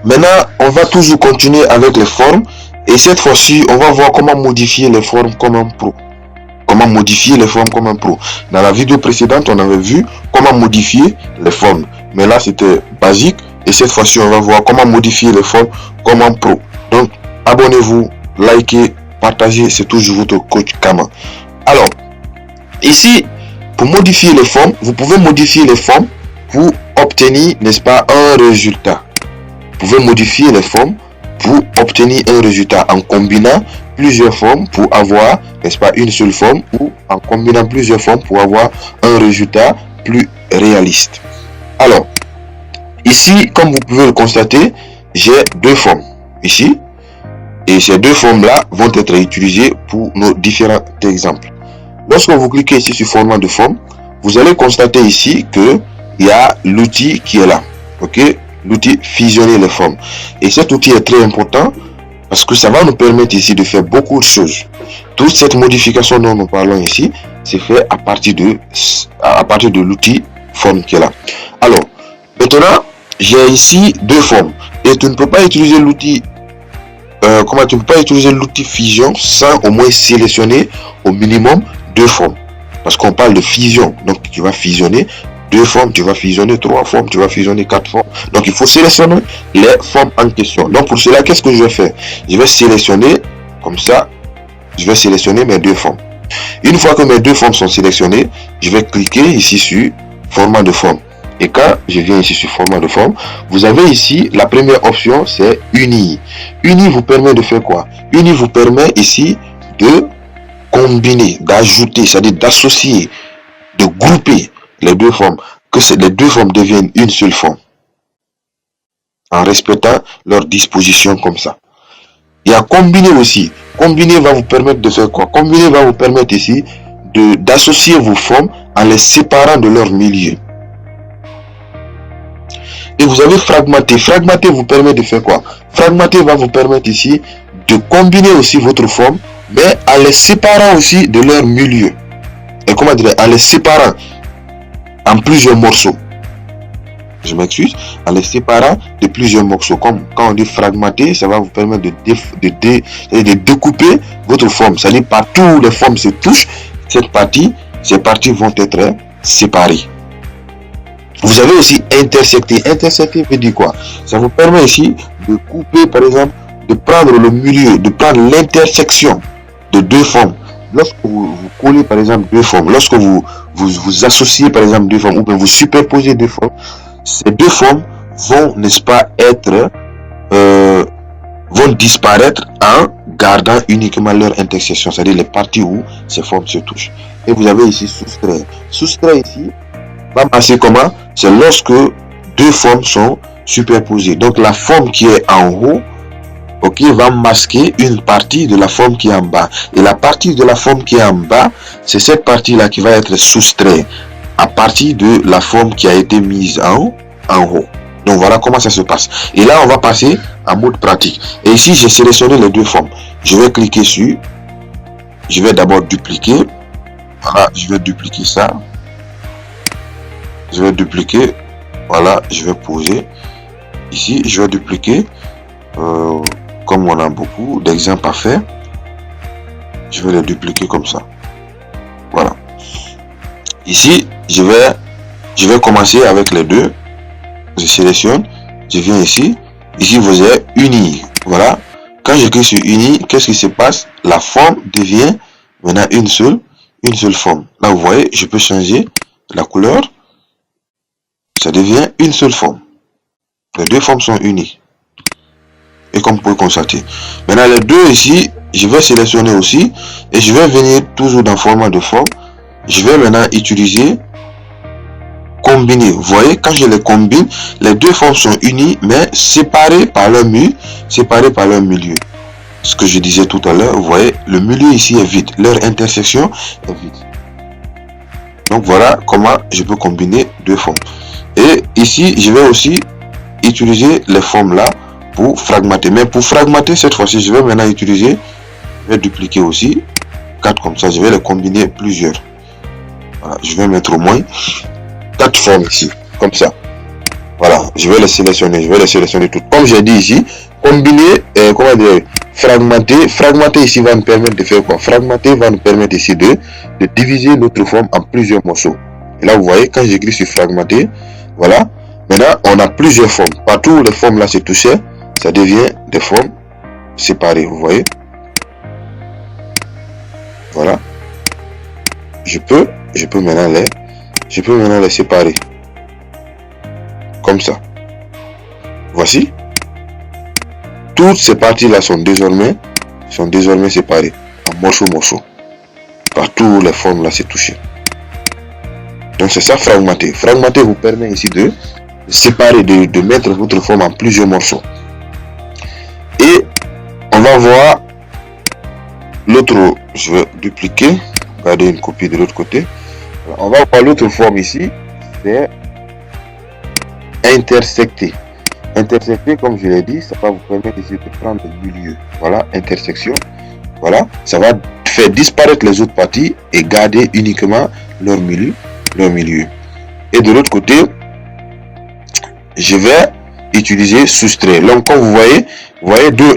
Maintenant, on va toujours continuer avec les formes. Et cette fois-ci, on va voir comment modifier les formes comme un pro. Comment modifier les formes comme un pro. Dans la vidéo précédente, on avait vu comment modifier les formes. Mais là, c'était basique. Et cette fois-ci, on va voir comment modifier les formes comme un pro. Donc, abonnez-vous, likez, partagez. C'est toujours votre coach Kama. Alors, ici, pour modifier les formes, vous pouvez modifier les formes pour obtenir, n'est-ce pas, un résultat. Vous pouvez modifier les formes pour obtenir un résultat en combinant plusieurs formes pour avoir, n'est-ce pas, une seule forme, ou en combinant plusieurs formes pour avoir un résultat plus réaliste. Alors, ici, comme vous pouvez le constater, j'ai deux formes ici, et ces deux formes-là vont être utilisées pour nos différents exemples. Lorsque vous cliquez ici sur format de forme, vous allez constater ici que il y a l'outil qui est là, ok, l'outil fusionner les formes. Et cet outil est très important parce que ça va nous permettre ici de faire beaucoup de choses. Toute cette modification dont nous parlons ici, c'est fait à partir de l'outil forme qui est là. Alors, maintenant, j'ai ici deux formes et tu ne peux pas utiliser l'outil tu ne peux pas utiliser l'outil fusion sans au moins sélectionner au minimum deux formes, parce qu'on parle de fusion. Donc tu vas fusionner deux formes, tu vas fusionner trois formes, tu vas fusionner quatre formes. Donc il faut sélectionner les formes en question. Donc pour cela, qu'est-ce que je vais faire? Je vais sélectionner comme ça, je vais sélectionner mes deux formes. Une fois que mes deux formes sont sélectionnées, je vais cliquer ici sur format de forme. Et quand je viens ici sur format de forme, vous avez ici la première option, c'est unir. Unir vous permet de faire quoi? Unir vous permet ici de combiner, d'ajouter, c'est-à-dire d'associer, de grouper les deux formes, que les deux formes deviennent une seule forme, en respectant leur disposition comme ça. Il y a combiner aussi. Combiner va vous permettre de faire quoi? Combiner va vous permettre ici d'associer vos formes en les séparant de leur milieu. Et vous avez fragmenté. Fragmenter vous permet de faire quoi? Fragmenter va vous permettre ici de combiner aussi votre forme, mais en les séparant aussi de leur milieu. Et comment dire? En les séparant en plusieurs morceaux. Je m'excuse. En les séparant de plusieurs morceaux. Comme quand on dit fragmenter, ça va vous permettre de découper votre forme. C'est-à-dire partout où les formes se touchent, ces parties vont être séparées. Vous avez aussi intersecté. Intersecter veut dire quoi? Ça vous permet ici de couper, par exemple, de prendre le milieu, de prendre l'intersection de deux formes. Lorsque vous collez, par exemple, deux formes, lorsque vous associez, par exemple, deux formes, ou bien vous superposez deux formes, ces deux formes vont, n'est-ce pas, vont disparaître en gardant uniquement leur intersection, c'est-à-dire les parties où ces formes se touchent. Et vous avez ici soustraire. Soustraire ici va passer comment? C'est lorsque deux formes sont superposées. Donc la forme qui est en haut, ok, va masquer une partie de la forme qui est en bas. Et la partie de la forme qui est en bas, c'est cette partie-là qui va être soustraite à partir de la forme qui a été mise en haut. Donc voilà comment ça se passe. Et là, on va passer en mode pratique. Et ici, j'ai sélectionné les deux formes. Je vais cliquer sur, je vais d'abord dupliquer. Voilà, je vais dupliquer ça. Je vais dupliquer, voilà, je vais poser ici, je vais dupliquer comme on a beaucoup d'exemples à faire, je vais les dupliquer comme ça. Voilà, ici je vais commencer avec les deux. Je sélectionne, je viens ici vous avez unir. Voilà, quand je clique sur unir, qu'est-ce qui se passe? La forme devient maintenant une seule forme. Là vous voyez, je peux changer la couleur. Ça devient une seule forme. Les deux formes sont unies. Et comme vous pouvez constater. Maintenant, les deux ici, je vais sélectionner aussi. Et je vais venir toujours dans format de forme. Je vais maintenant utiliser combiner. Vous voyez, quand je les combine, les deux formes sont unies, mais séparées par leur milieu. Ce que je disais tout à l'heure, vous voyez, le milieu ici est vide. Leur intersection est vide. Donc voilà comment je peux combiner deux formes. Et ici, je vais aussi utiliser les formes là pour fragmenter. Mais pour fragmenter, cette fois-ci, je vais maintenant utiliser, je vais dupliquer aussi, 4 comme ça, je vais les combiner plusieurs. Voilà, je vais mettre au moins 4 formes ici, comme ça. Voilà, je vais les sélectionner toutes. Comme j'ai dit ici, combiner, comment dire, fragmenter ici va nous permettre de faire quoi? Fragmenter va nous permettre ici de diviser notre forme en plusieurs morceaux. Et là, vous voyez, quand j'écris sur fragmenter, voilà, maintenant, on a plusieurs formes. Partout où les formes là se touchaient, ça devient des formes séparées, vous voyez. Voilà. Je peux maintenant les séparer. Comme ça. Voici. Toutes ces parties-là sont désormais séparées en morceaux. Partout où les formes là se touchent. Donc c'est ça fragmenter. Fragmenter vous permet ici de séparer, de mettre votre forme en plusieurs morceaux. Et on va voir l'autre. Je vais dupliquer, garder une copie de l'autre côté. On va voir l'autre forme ici. C'est intersecter. Intersecter, comme je l'ai dit, ça va vous permettre ici de prendre le milieu. Voilà, intersection. Voilà, ça va faire disparaître les autres parties et garder uniquement leur milieu. Et de l'autre côté, je vais utiliser soustraire. Donc, comme vous voyez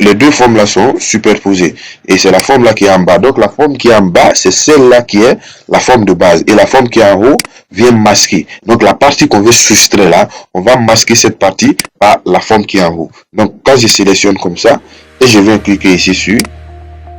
les deux formes là sont superposées. Et c'est la forme là qui est en bas. Donc, la forme qui est en bas, c'est celle-là qui est la forme de base. Et la forme qui est en haut vient masquer. Donc, la partie qu'on veut soustraire là, on va masquer cette partie par la forme qui est en haut. Donc, quand je sélectionne comme ça, et je viens cliquer ici sur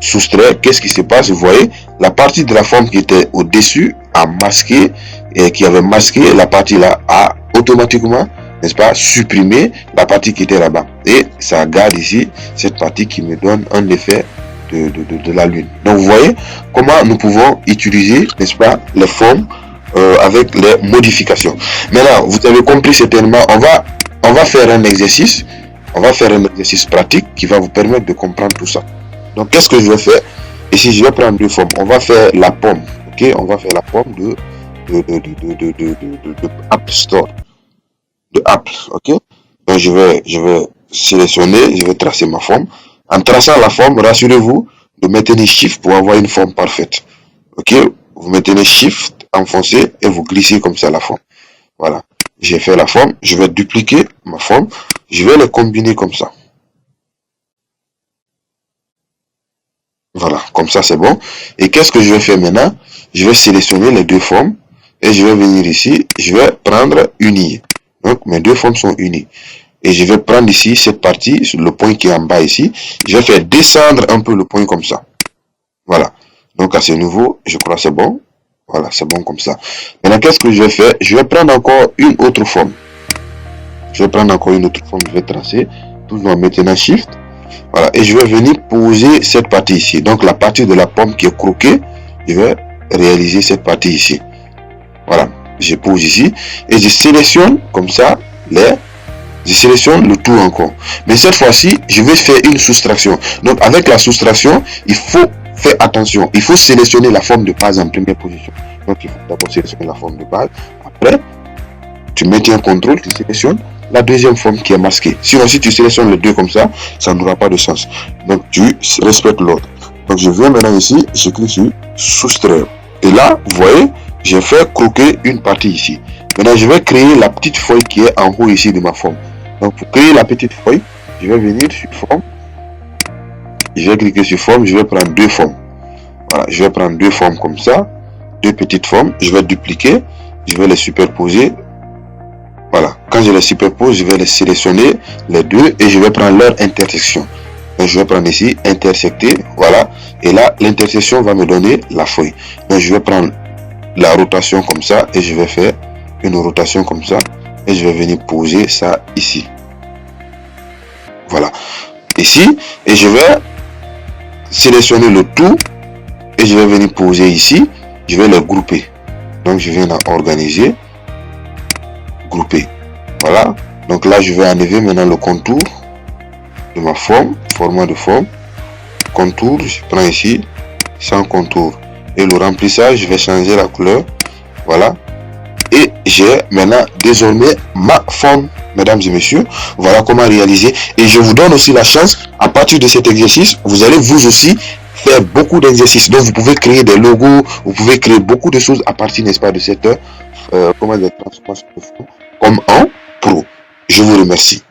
soustraire, qu'est-ce qui se passe? Vous voyez, la partie de la forme qui était au-dessus a masqué, et qui avait masqué la partie là, a automatiquement, n'est-ce pas, supprimé la partie qui était là-bas. Et ça garde ici cette partie qui me donne un effet de la lune. Donc vous voyez comment nous pouvons utiliser, n'est-ce pas, les formes avec les modifications. Maintenant, vous avez compris certainement, on va faire un exercice. On va faire un exercice pratique qui va vous permettre de comprendre tout ça. Donc, qu'est-ce que je vais faire? Ici, je vais prendre deux formes. On va faire la pomme. Ok, on va faire la pomme de App Store. De Apple. Ok. Donc, je vais sélectionner, je vais tracer ma forme. En traçant la forme, rassurez-vous de maintenir Shift pour avoir une forme parfaite. Ok. Vous maintenez Shift, enfoncez et vous glissez comme ça la forme. Voilà. J'ai fait la forme. Je vais dupliquer ma forme. Je vais les combiner comme ça. Voilà, comme ça c'est bon. Et qu'est-ce que je vais faire maintenant? Je vais sélectionner les deux formes et je vais venir ici. Je vais prendre unir. Donc mes deux formes sont unies. Et je vais prendre ici cette partie, le point qui est en bas ici. Je vais faire descendre un peu le point comme ça. Voilà. Donc à ce niveau, je crois que c'est bon. Voilà, c'est bon comme ça. Maintenant, qu'est-ce que je vais faire? Je vais prendre encore une autre forme. Je vais prendre encore une autre forme. Je vais tracer. Toujours en maintenant Shift. Voilà, et je vais venir poser cette partie ici. Donc la partie de la pomme qui est croquée, je vais réaliser cette partie ici. Voilà, je pose ici et je sélectionne comme ça je sélectionne le tout encore. Mais cette fois-ci, je vais faire une soustraction. Donc avec la soustraction, il faut faire attention. Il faut sélectionner la forme de base en première position. Donc il faut d'abord sélectionner la forme de base. Après, tu maintiens un contrôle, tu sélectionnes la deuxième forme qui est masquée. Sinon, si tu sélectionnes les deux comme ça, ça n'aura pas de sens. Donc, tu respectes l'ordre. Donc, je viens maintenant ici, je clique sur soustraire. Et là, vous voyez, j'ai fait croquer une partie ici. Maintenant, je vais créer la petite feuille qui est en haut ici de ma forme. Donc, pour créer la petite feuille, je vais venir sur forme. Je vais cliquer sur forme, je vais prendre deux formes. Voilà, je vais prendre deux formes comme ça. Deux petites formes. Je vais dupliquer. Je vais les superposer. Voilà, quand je les superpose, je vais les sélectionner les deux et je vais prendre leur intersection. Donc je vais prendre ici intersecter, voilà, et là l'intersection va me donner la feuille. Donc je vais prendre la rotation comme ça et je vais faire une rotation comme ça et je vais venir poser ça ici. Voilà, ici, et je vais sélectionner le tout et je vais venir poser ici. Je vais les grouper. Donc je viens organiser. Grouper. Voilà. Donc là, je vais enlever maintenant le contour de ma forme, format de forme. Contour, je prends ici, sans contour. Et le remplissage, je vais changer la couleur. Voilà. Et j'ai maintenant désormais ma forme, mesdames et messieurs. Voilà comment réaliser. Et je vous donne aussi la chance, à partir de cet exercice, vous allez vous aussi faire beaucoup d'exercices. Donc vous pouvez créer des logos, vous pouvez créer beaucoup de choses à partir, n'est-ce pas, de cette transformation de forme comme en pro. Je vous remercie.